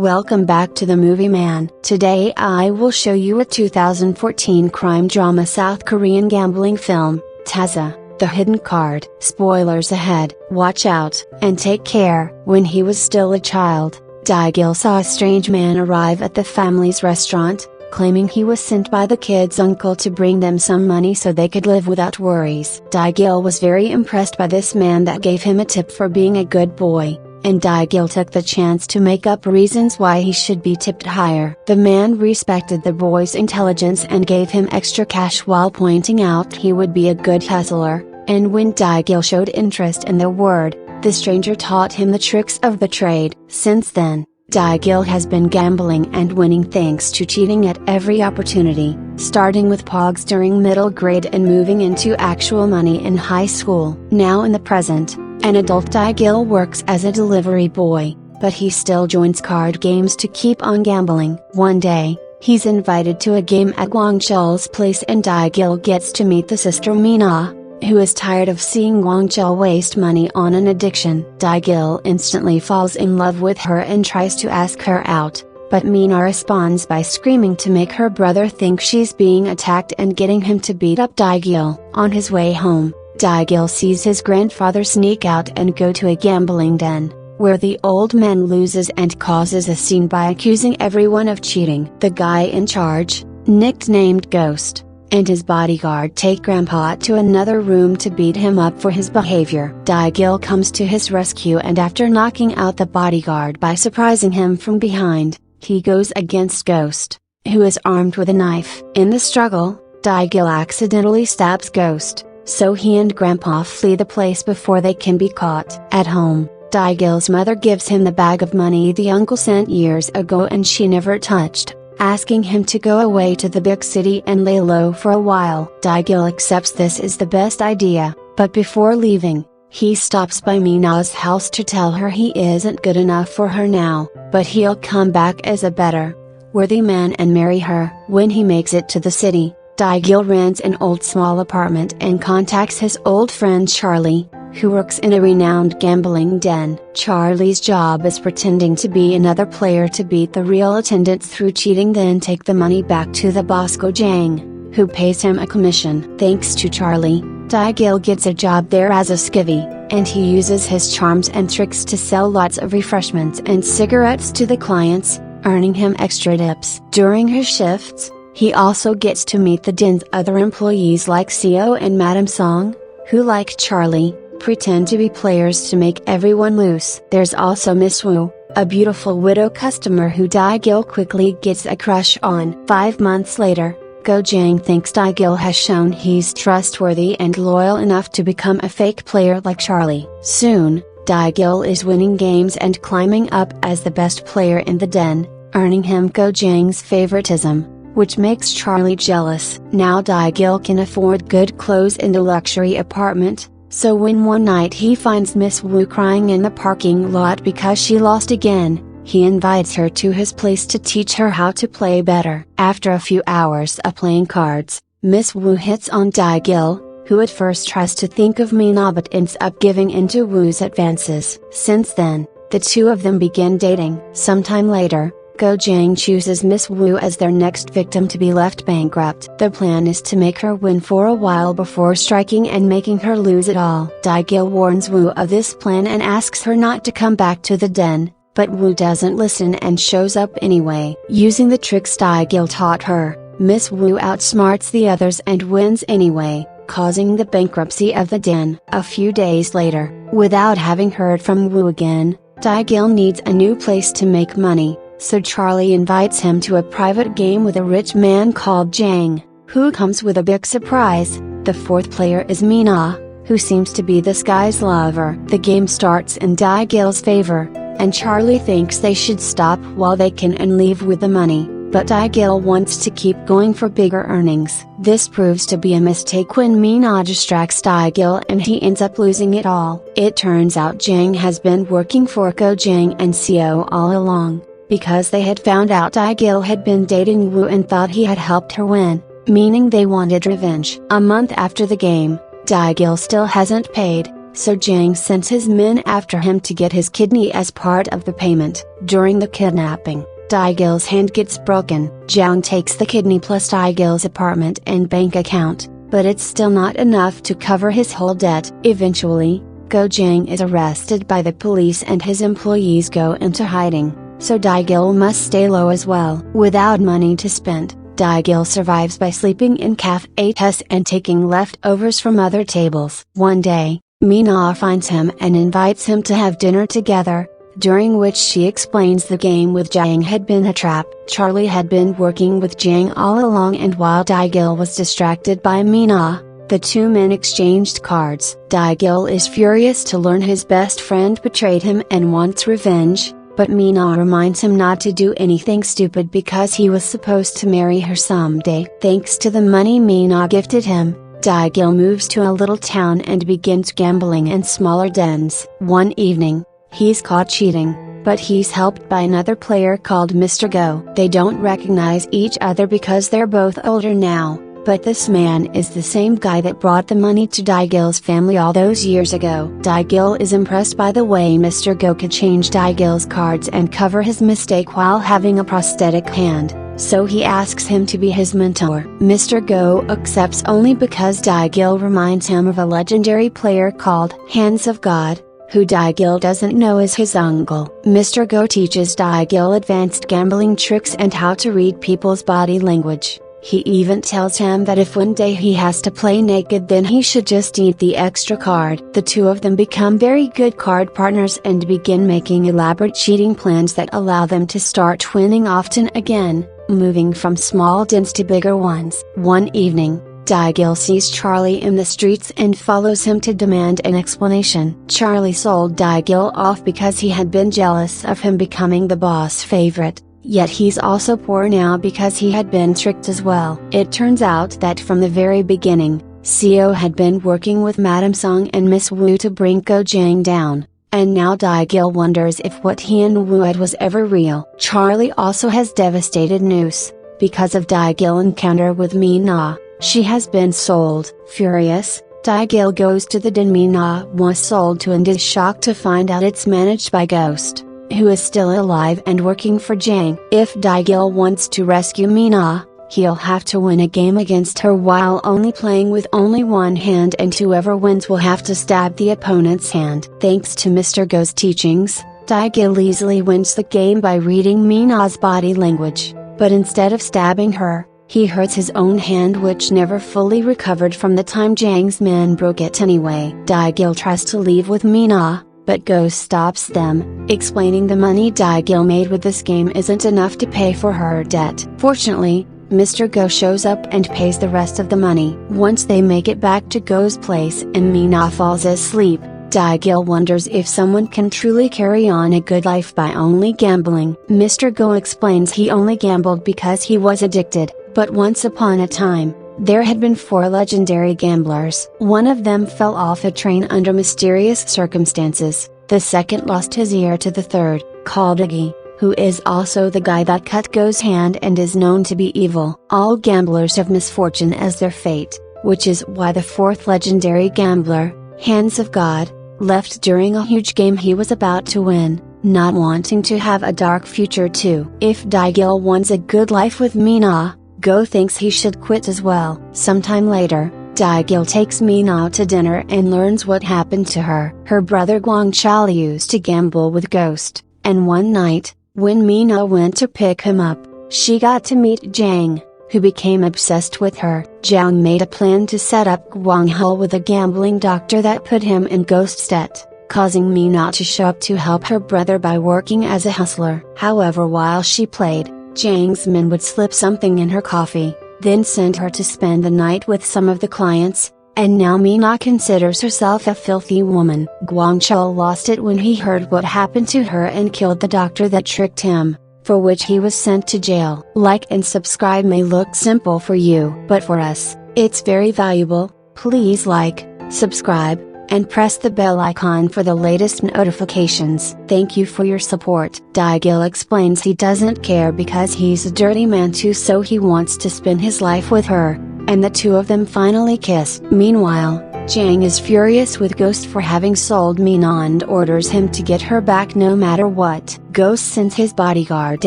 Welcome back to the Movie Man. Today I will show you a 2014 crime drama South Korean gambling film, Taza, The Hidden Card. Spoilers ahead. Watch out, and take care. When he was still a child, Dae-gil saw a strange man arrive at the family's restaurant, claiming he was sent by the kid's uncle to bring them some money so they could live without worries. Dae-gil was very impressed by this man that gave him a tip for being a good boy, and Dae-gil took the chance to make up reasons why he should be tipped higher. The man respected the boy's intelligence and gave him extra cash while pointing out he would be a good hustler, and when Dae-gil showed interest in the word, the stranger taught him the tricks of the trade. Since then, Dae-gil has been gambling and winning thanks to cheating at every opportunity, starting with pogs during middle grade and moving into actual money in high school. Now in the present, an adult Dae-gil works as a delivery boy, but he still joins card games to keep on gambling. One day, he's invited to a game at Wang-chul's place and Dae-gil gets to meet the sister Mina, who is tired of seeing Wang-chul waste money on an addiction. Dae-gil instantly falls in love with her and tries to ask her out, but Mina responds by screaming to make her brother think she's being attacked and getting him to beat up Dae-gil. On his way home, Dae-gil sees his grandfather sneak out and go to a gambling den, where the old man loses and causes a scene by accusing everyone of cheating. The guy in charge, nicknamed Ghost, and his bodyguard take Grandpa to another room to beat him up for his behavior. Dae-gil comes to his rescue and after knocking out the bodyguard by surprising him from behind, he goes against Ghost, who is armed with a knife. In the struggle, Dae-gil accidentally stabs Ghost, so he and Grandpa flee the place before they can be caught. At home, Dae-gil's mother gives him the bag of money the uncle sent years ago and she never touched, asking him to go away to the big city and lay low for a while. Dae-gil accepts this is the best idea, but before leaving, he stops by Mina's house to tell her he isn't good enough for her now, but he'll come back as a better, worthy man and marry her. When he makes it to the city, Dae-gil rents an old small apartment and contacts his old friend Charlie, who works in a renowned gambling den. Charlie's job is pretending to be another player to beat the real attendants through cheating then take the money back to the boss Go Jang, who pays him a commission. Thanks to Charlie, Dae-gil gets a job there as a skivvy, and he uses his charms and tricks to sell lots of refreshments and cigarettes to the clients, earning him extra tips. During his shifts, he also gets to meet the den's other employees like Seo and Madam Song, who like Charlie, pretend to be players to make everyone loose. There's also Miss Woo, a beautiful widow customer who Dae-gil quickly gets a crush on. 5 months later, Go Jang thinks Dae-gil has shown he's trustworthy and loyal enough to become a fake player like Charlie. Soon, Dae-gil is winning games and climbing up as the best player in the den, earning him Go Jang's favoritism, which makes Charlie jealous. Now Dae-gil can afford good clothes and a luxury apartment, so when one night he finds Miss Woo crying in the parking lot because she lost again, he invites her to his place to teach her how to play better. After a few hours of playing cards, Miss Woo hits on Dae-gil, who at first tries to think of Mina but ends up giving in to Woo's advances. Since then, the two of them begin dating. Sometime later, Go Jang chooses Miss Woo as their next victim to be left bankrupt. The plan is to make her win for a while before striking and making her lose it all. Dae-gil warns Woo of this plan and asks her not to come back to the den, but Woo doesn't listen and shows up anyway. Using the tricks Dae-gil taught her, Miss Woo outsmarts the others and wins anyway, causing the bankruptcy of the den. A few days later, without having heard from Woo again, Dae-gil needs a new place to make money. So Charlie invites him to a private game with a rich man called Jang, who comes with a big surprise. The fourth player is Mina, who seems to be this guy's lover. The game starts in Dae-gil's favor, and Charlie thinks they should stop while they can and leave with the money, but Dae-gil wants to keep going for bigger earnings. This proves to be a mistake when Mina distracts Dae-gil and he ends up losing it all. It turns out Jang has been working for Go Jang and Seo all along, because they had found out Dae-gil had been dating Woo and thought he had helped her win, meaning they wanted revenge. A month after the game, Dae-gil still hasn't paid, so Jang sends his men after him to get his kidney as part of the payment. During the kidnapping, Dae-gil's hand gets broken. Jang takes the kidney plus Dae-gil's apartment and bank account, but it's still not enough to cover his whole debt. Eventually, Go-jang is arrested by the police and his employees go into hiding, so Dae-gil must stay low as well. Without money to spend, Dae-gil survives by sleeping in cafes and taking leftovers from other tables. One day, Mina finds him and invites him to have dinner together, during which she explains the game with Jang had been a trap. Charlie had been working with Jang all along, and while Dae-gil was distracted by Mina, the two men exchanged cards. Dae-gil is furious to learn his best friend betrayed him and wants revenge, but Mina reminds him not to do anything stupid because he was supposed to marry her someday. Thanks to the money Mina gifted him, Dae-gil moves to a little town and begins gambling in smaller dens. One evening, he's caught cheating, but he's helped by another player called Mr. Go. They don't recognize each other because they're both older now, but this man is the same guy that brought the money to Dae-gil's family all those years ago. Dae-gil is impressed by the way Mr. Go could change Dae-gil's cards and cover his mistake while having a prosthetic hand, so he asks him to be his mentor. Mr. Go accepts only because Dae-gil reminds him of a legendary player called Hands of God, who Dae-gil doesn't know is his uncle. Mr. Go teaches Dae-gil advanced gambling tricks and how to read people's body language. He even tells him that if one day he has to play naked, then he should just eat the extra card. The two of them become very good card partners and begin making elaborate cheating plans that allow them to start winning often again, moving from small dens to bigger ones. One evening, Dae-gil sees Charlie in the streets and follows him to demand an explanation. Charlie sold Dae-gil off because he had been jealous of him becoming the boss favorite. Yet he's also poor now because he had been tricked as well. It turns out that from the very beginning, Seo had been working with Madame Song and Miss Wu to bring Go-jang down, and now Dae-gil wonders if what he and Wu had was ever real. Charlie also has devastated news. Because of Dae-gil's encounter with Mina, she has been sold. Furious, Dae-gil goes to the den Mina was sold to and is shocked to find out it's managed by Ghost, who is still alive and working for Jang. If Dae-gil wants to rescue Mina, he'll have to win a game against her while only playing with only one hand, and whoever wins will have to stab the opponent's hand. Thanks to Mr. Go's teachings, Dae-gil easily wins the game by reading Mina's body language, but instead of stabbing her, he hurts his own hand, which never fully recovered from the time Jang's men broke it anyway. Dae-gil tries to leave with Mina, but Ghost stops them, explaining the money Dae-gil made with this game isn't enough to pay for her debt. Fortunately, Mr. Go shows up and pays the rest of the money. Once they make it back to Go's place and Mina falls asleep, Dae-gil wonders if someone can truly carry on a good life by only gambling. Mr. Go explains he only gambled because he was addicted, but once upon a time, there had been 4 legendary gamblers. One of them fell off a train under mysterious circumstances, the second lost his ear to the third, called Dae-gil, who is also the guy that cut Go's hand and is known to be evil. All gamblers have misfortune as their fate, which is why the 4th legendary gambler, Hands of God, left during a huge game he was about to win, not wanting to have a dark future too. If Dae-gil wants a good life with Mina, Go thinks he should quit as well. Sometime later, Dae-gil takes Mina to dinner and learns what happened to her. Her brother Guangchao used to gamble with Ghost, and one night, when Mina went to pick him up, she got to meet Jang, who became obsessed with her. Jang made a plan to set up Guangchao with a gambling doctor that put him in Ghost's debt, causing Mina to show up to help her brother by working as a hustler. However, while she played, Jang's men would slip something in her coffee, then send her to spend the night with some of the clients, and now Mina considers herself a filthy woman. Guangchao lost it when he heard what happened to her and killed the doctor that tricked him, for which he was sent to jail. Like and subscribe may look simple for you, but for us, it's very valuable. Please like, subscribe, and press the bell icon for the latest notifications. Thank you for your support. Dae-gil explains he doesn't care because he's a dirty man too, so he wants to spend his life with her, and the two of them finally kiss. Meanwhile, Jang is furious with Ghost for having sold Mina and orders him to get her back no matter what. Ghost sends his bodyguard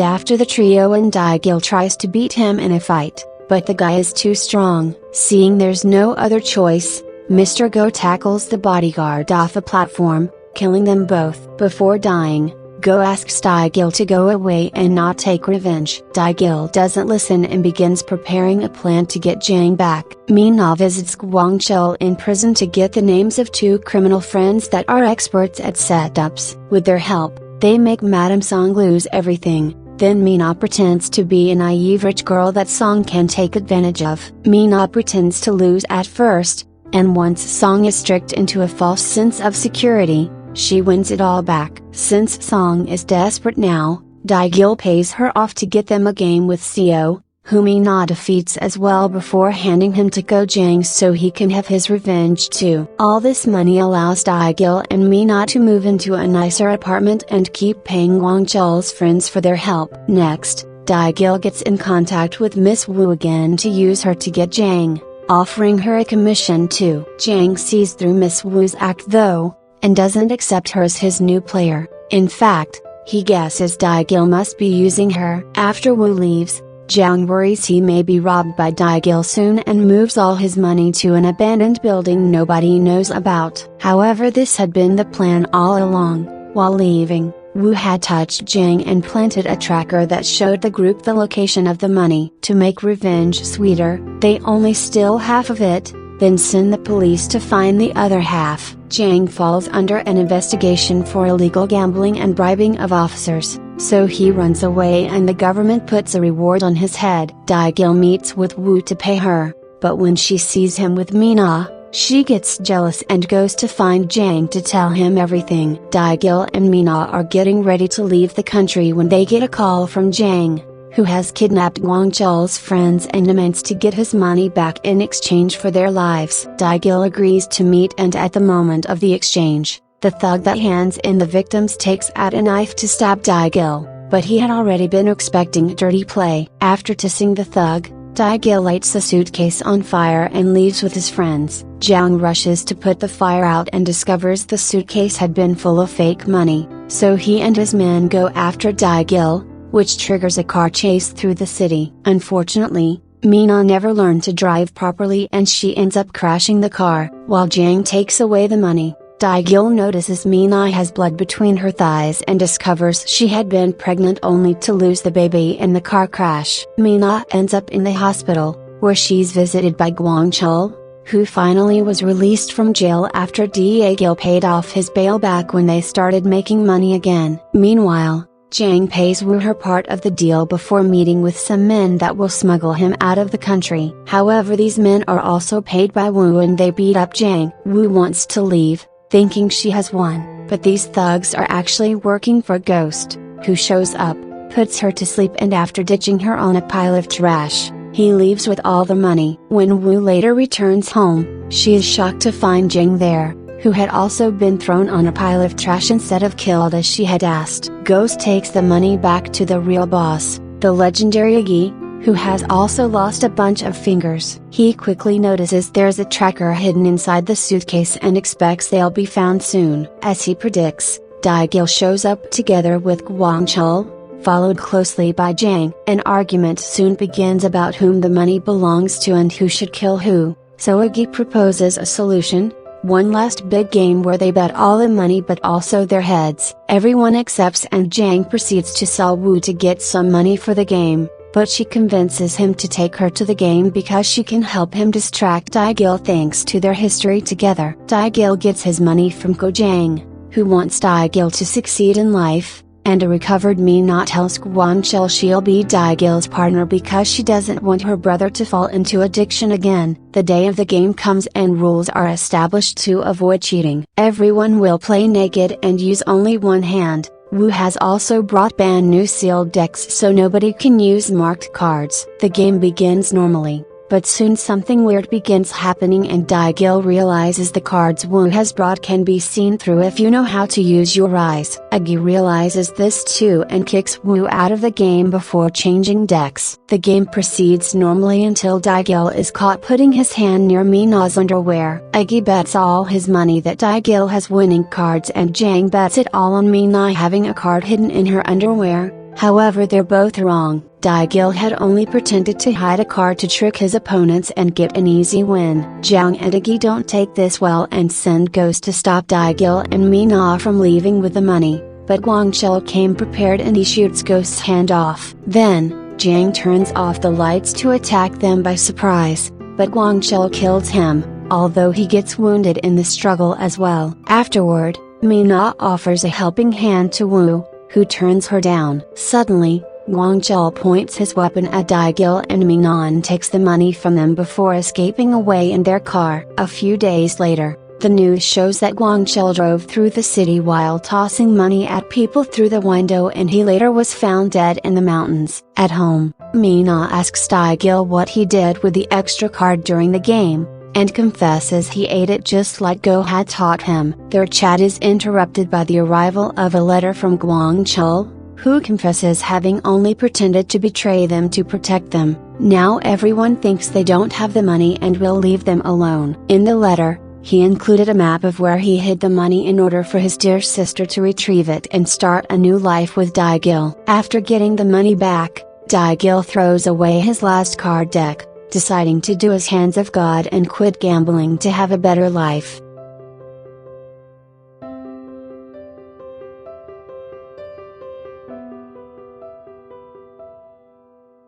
after the trio and Dae-gil tries to beat him in a fight, but the guy is too strong. Seeing there's no other choice, Mr. Go tackles the bodyguard off a platform, killing them both. Before dying, Go asks Dae-gil to go away and not take revenge. Dae-gil doesn't listen and begins preparing a plan to get Jang back. Mina visits Guangzhou in prison to get the names of 2 criminal friends that are experts at setups. With their help, they make Madame Song lose everything. Then Mina pretends to be a naive rich girl that Song can take advantage of. Mina pretends to lose at first, and once Song is tricked into a false sense of security, she wins it all back. Since Song is desperate now, Dae-gil pays her off to get them a game with Seo, whom Mina defeats as well before handing him to Go Jang so he can have his revenge too. All this money allows Dae-gil and Mina to move into a nicer apartment and keep paying Guangzhou's friends for their help. Next, Dae-gil gets in contact with Miss Wu again to use her to get Jang, offering her a commission too. Jang sees through Miss Wu's act though, and doesn't accept her as his new player. In fact, he guesses Dae-gil must be using her. After Wu leaves, Jang worries he may be robbed by Dae-gil soon and moves all his money to an abandoned building nobody knows about. However, this had been the plan all along. While leaving, Wu had touched Jang and planted a tracker that showed the group the location of the money. To make revenge sweeter, they only steal half of it, then send the police to find the other half. Jang falls under an investigation for illegal gambling and bribing of officers, so he runs away and the government puts a reward on his head. Dae-gil meets with Wu to pay her, but when she sees him with Mina, she gets jealous and goes to find Jang to tell him everything. Dae-gil and Mina are getting ready to leave the country when they get a call from Jang, who has kidnapped Guangzhou's friends and demands to get his money back in exchange for their lives. Dae-gil agrees to meet, and at the moment of the exchange, the thug that hands in the victims takes out a knife to stab Dae-gil, but he had already been expecting dirty play. After tossing the thug, Dae-gil lights the suitcase on fire and leaves with his friends. Jang rushes to put the fire out and discovers the suitcase had been full of fake money, so he and his men go after Dae-gil, which triggers a car chase through the city. Unfortunately, Mina never learned to drive properly and she ends up crashing the car. While Jang takes away the money, Dae-gil notices Mina has blood between her thighs and discovers she had been pregnant only to lose the baby in the car crash. Mina ends up in the hospital, where she's visited by Guangzhou, who finally was released from jail after Dae-gil paid off his bail back when they started making money again. Meanwhile, Jang pays Wu her part of the deal before meeting with some men that will smuggle him out of the country. However, these men are also paid by Wu and they beat up Jang. Wu wants to leave, thinking she has won, but these thugs are actually working for Ghost, who shows up, puts her to sleep, and after ditching her on a pile of trash, he leaves with all the money. When Wu later returns home, she is shocked to find Jang there, who had also been thrown on a pile of trash instead of killed as she had asked. Ghost takes the money back to the real boss, the legendary Dae-gil, who has also lost a bunch of fingers. He quickly notices there's a tracker hidden inside the suitcase and expects they'll be found soon. As he predicts, Dae-gil shows up together with Guangzhou, followed closely by Jang. An argument soon begins about whom the money belongs to and who should kill who, so Dae-gil proposes a solution: one last big game where they bet all the money but also their heads. Everyone accepts and Jang proceeds to sell Wu to get some money for the game, but she convinces him to take her to the game because she can help him distract Dae-gil thanks to their history together. Dae-gil gets his money from Go Jang, who wants Dae-gil to succeed in life, and a recovered Mina tells Guangzhou she'll be Dae-gil's partner because she doesn't want her brother to fall into addiction again. The day of the game comes and rules are established to avoid cheating. Everyone will play naked and use only one hand. Wu has also brought brand new sealed decks so nobody can use marked cards. The game begins normally, But soon something weird begins happening and Dae-gil realizes the cards Woo has brought can be seen through if you know how to use your eyes. Dae-gil realizes this too and kicks Woo out of the game before changing decks. The game proceeds normally until Dae-gil is caught putting his hand near Mina's underwear. Dae-gil bets all his money that Dae-gil has winning cards and Jang bets it all on Mina having a card hidden in her underwear. However, they're both wrong. Dae-gil had only pretended to hide a card to trick his opponents and get an easy win. Jang and Dae-gil don't take this well and send Ghost to stop Dae-gil and Mina from leaving with the money, but Guangchul came prepared and he shoots Ghost's hand off. Then, Jang turns off the lights to attack them by surprise, but Guangchul kills him, although he gets wounded in the struggle as well. Afterward, Mina offers a helping hand to Woo, who turns her down. Suddenly, Guangchul points his weapon at Dae-gil and Mina takes the money from them before escaping away in their car. A few days later, the news shows that Guangchul drove through the city while tossing money at people through the window and he later was found dead in the mountains. At home, Mina asks Dae-gil what he did with the extra card during the game, and confesses he ate it just like Go had taught him. Their chat is interrupted by the arrival of a letter from Guangchul, who confesses having only pretended to betray them to protect them. Now everyone thinks they don't have the money and will leave them alone. In the letter, he included a map of where he hid the money in order for his dear sister to retrieve it and start a new life with Dae-gil. After getting the money back, Dae-gil throws away his last card deck, deciding to do his hands of God and quit gambling to have a better life.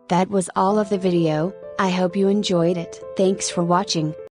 That was all of the video. I hope you enjoyed it. Thanks for watching.